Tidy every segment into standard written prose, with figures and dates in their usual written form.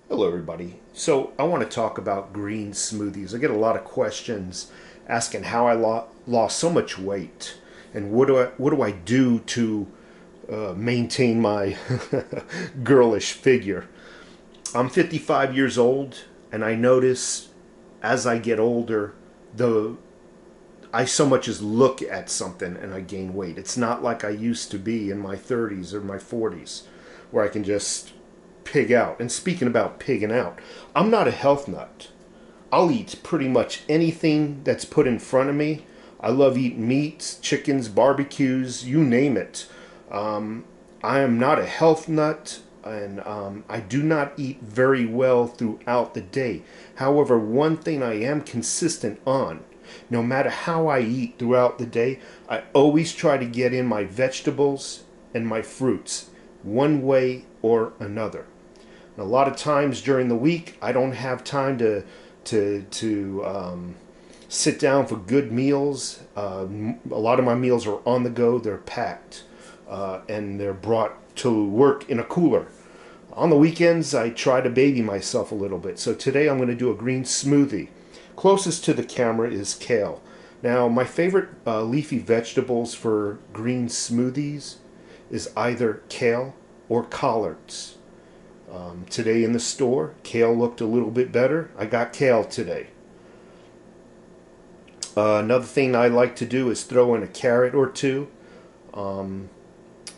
Hello, everybody. So, I want to talk about green smoothies. I get a lot of questions asking how I lost so much weight and what do I do to maintain my girlish figure. I'm 55 years old, and I notice as I get older, the I so much as look at something and I gain weight. It's not like I used to be in my 30s or my 40s, where I can just pig out. And speaking about pigging out, I'm not a health nut. I'll eat pretty much anything that's put in front of me. I love eating meats, chickens, barbecues, you name it. I am not a health nut, and I do not eat very well throughout the day. However, one thing I am consistent on, no matter how I eat throughout the day, I always try to get in my vegetables and my fruits, one way or another. And a lot of times during the week, I don't have time to sit down for good meals. A lot of my meals are on the go. They're packed, and they're brought to work in a cooler. On the weekends, I try to baby myself a little bit. So today I'm going to do a green smoothie. Closest to the camera is kale. Now, my favorite leafy vegetables for green smoothies is either kale or collards. Today in the store, kale looked a little bit better. I got kale today. Another thing I like to do is throw in a carrot or two.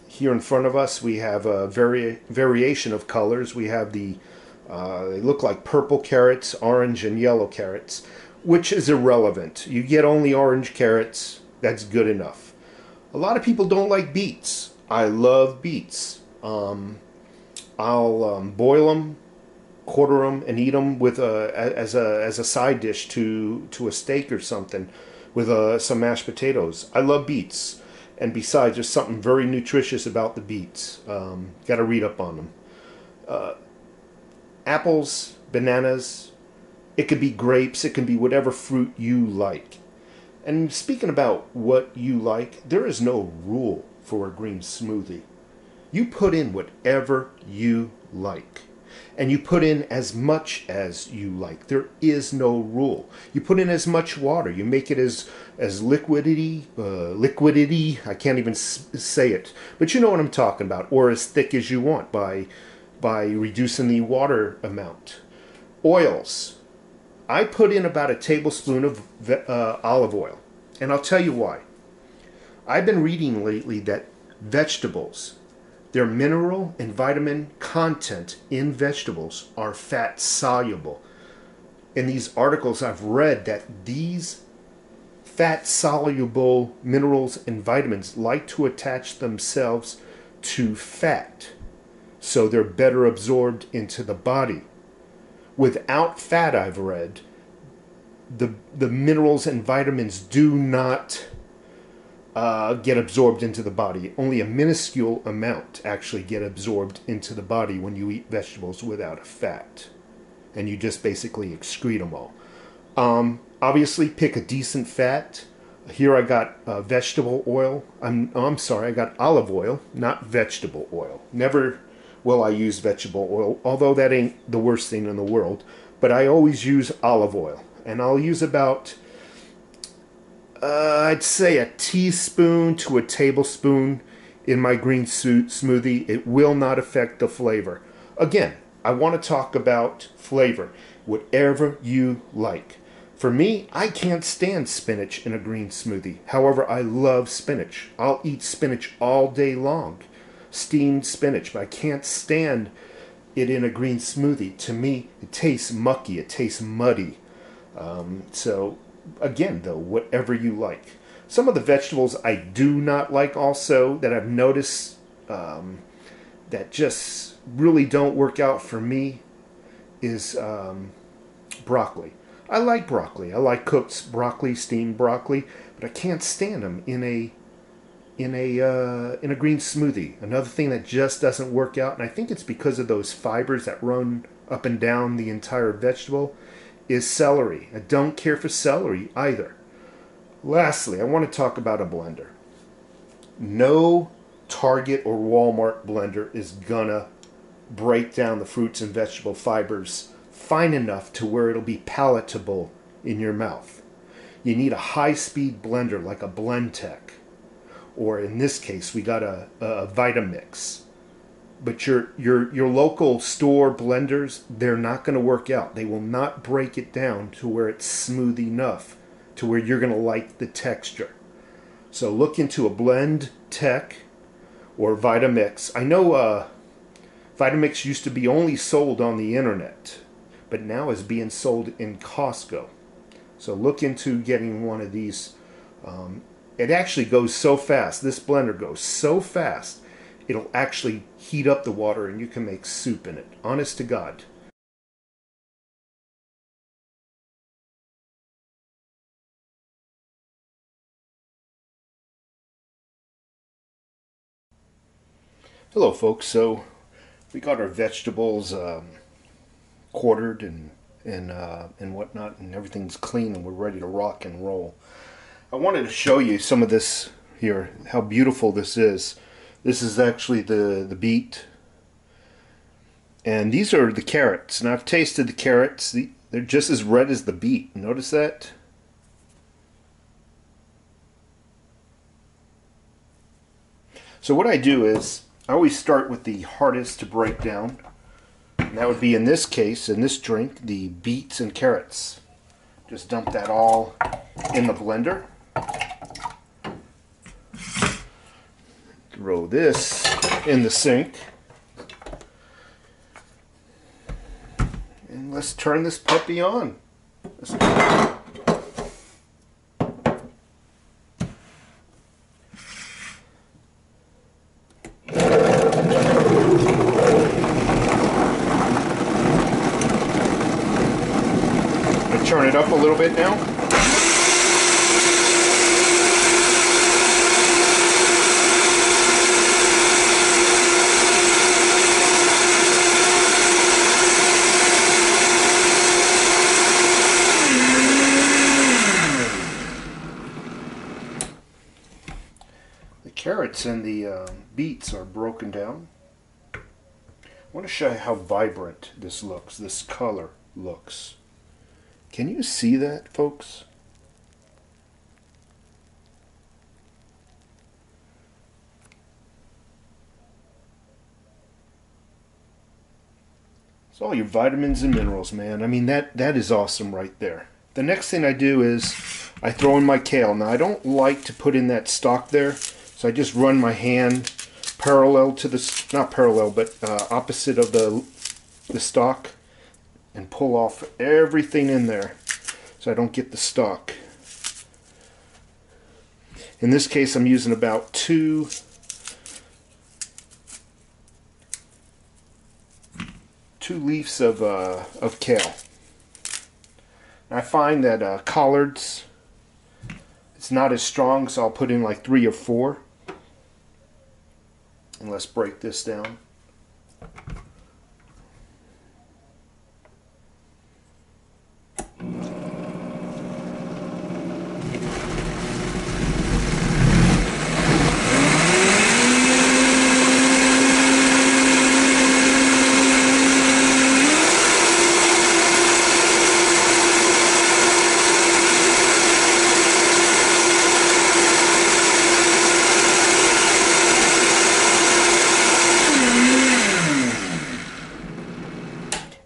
Here in front of us, we have a variation of colors. We have they look like purple carrots, orange, and yellow carrots, which is irrelevant. You get only orange carrots, that's good enough. A lot of people don't like beets. I love beets. I'll boil them, quarter them, and eat them with as a side dish to a steak or something with some mashed potatoes. I love beets, and besides, there's something very nutritious about the beets. Got to read up on them. Apples, bananas. It could be grapes. It can be whatever fruit you like. And speaking about what you like, there is no rule for a green smoothie. You put in whatever you like. And you put in as much as you like. There is no rule. You put in as much water. You make it as liquidity. I can't even say it, but you know what I'm talking about. Or as thick as you want by reducing the water amount. Oils. I put in about a tablespoon of olive oil, and I'll tell you why. I've been reading lately that vegetables, their mineral and vitamin content in vegetables are fat soluble. In these articles, I've read that these fat soluble minerals and vitamins like to attach themselves to fat, so they're better absorbed into the body. Without fat, I've read, the minerals and vitamins do not get absorbed into the body. Only a minuscule amount actually get absorbed into the body when you eat vegetables without a fat. And you just basically excrete them all. Obviously, pick a decent fat. Here I got vegetable oil. I'm sorry, I got olive oil, not vegetable oil. Never will I use vegetable oil, although that ain't the worst thing in the world. But I always use olive oil. And I'll use about I'd say a teaspoon to a tablespoon in my green smoothie. It will not affect the flavor. Again, I want to talk about flavor. Whatever you like. For me, I can't stand spinach in a green smoothie. However, I love spinach. I'll eat spinach all day long. Steamed spinach, but I can't stand it in a green smoothie. To me, it tastes mucky. It tastes muddy. So again, though, whatever you like. Some of the vegetables I do not like also that I've noticed that just really don't work out for me is broccoli. I like broccoli. I like cooked broccoli, steamed broccoli, but I can't stand them in a green smoothie. Another thing that just doesn't work out, and I think it's because of those fibers that run up and down the entire vegetable, is celery. I don't care for celery either. Lastly, I want to talk about a blender. No Target or Walmart blender is gonna break down the fruits and vegetable fibers fine enough to where it'll be palatable in your mouth. You need a high-speed blender like a Blendtec, or in this case, we got a Vitamix. But your local store blenders, they're not going to work out. They will not break it down to where it's smooth enough to where you're going to like the texture. So look into a Blendtec or Vitamix. I know Vitamix used to be only sold on the internet, but now is being sold in Costco. So look into getting one of these. It actually goes so fast. This blender goes so fast, it'll actually heat up the water and you can make soup in it. Honest to God. Hello folks, so we got our vegetables quartered and whatnot, and everything's clean and we're ready to rock and roll. I wanted to show you some of this here, how beautiful this is. This is actually the beet, and these are the carrots, and I've tasted the carrots. They're just as red as the beet. Notice that? So what I do is I always start with the hardest to break down, and that would be, in this case, in this drink, the beets and carrots. Just dump that all in the blender. Throw this in the sink. And let's turn this puppy on. Turn it up a little bit now. The carrots and the beets are broken down. I want to show you how vibrant this looks, this color looks. Can you see that, folks? It's all your vitamins and minerals, man. I mean, that is awesome right there. The next thing I do is I throw in my kale. Now, I don't like to put in that stalk there, so I just run my hand parallel to the, not parallel, but opposite of the stalk, and pull off everything in there so I don't get the stalk. In this case, I'm using about two leaves of kale. I find that collards, it's not as strong, so I'll put in like 3 or 4. And let's break this down.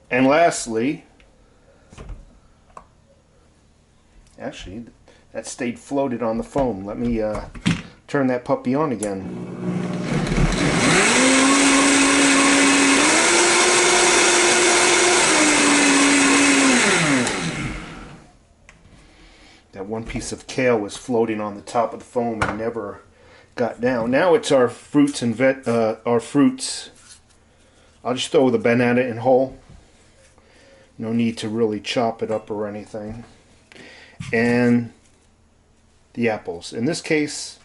And lastly, actually, that stayed floated on the foam. Let me turn that puppy on again. That one piece of kale was floating on the top of the foam and never got down. Now it's our fruits and our fruits. I'll just throw the banana in whole. No need to really chop it up or anything. And the apples. In this case,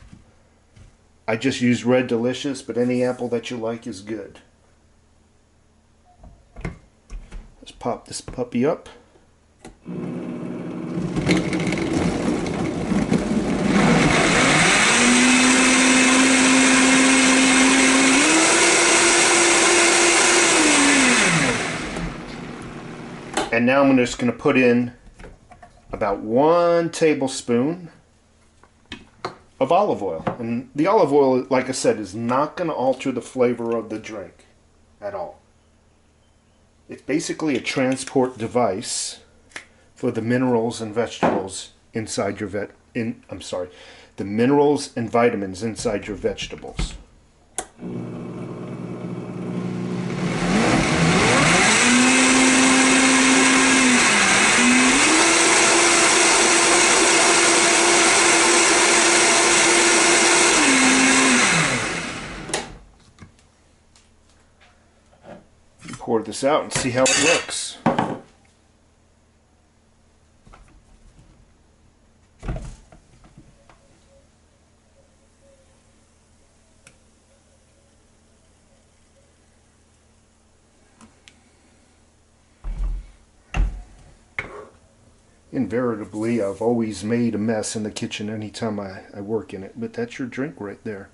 I just use Red Delicious, but any apple that you like is good. Let's pop this puppy up. And now I'm just going to put in about 1 tablespoon of olive oil. And the olive oil, like I said, is not going to alter the flavor of the drink at all. It's basically a transport device for the minerals and vegetables inside your the minerals and vitamins inside your vegetables. Pour this out and see how it looks. Invariably, I've always made a mess in the kitchen anytime I work in it, but that's your drink right there.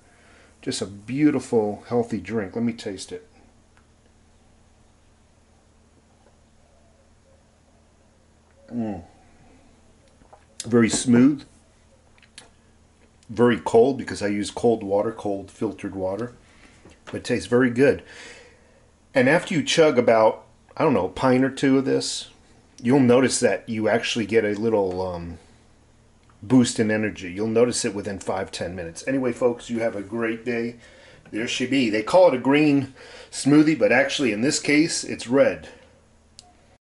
Just a beautiful, healthy drink. Let me taste it. Very smooth, very cold because I use cold water, cold filtered water. But it tastes very good. And after you chug about, I don't know, a pint or two of this, you'll notice that you actually get a little boost in energy. You'll notice it within 5-10 minutes. Anyway, folks, you have a great day. There she be. They call it a green smoothie, but actually in this case, it's red.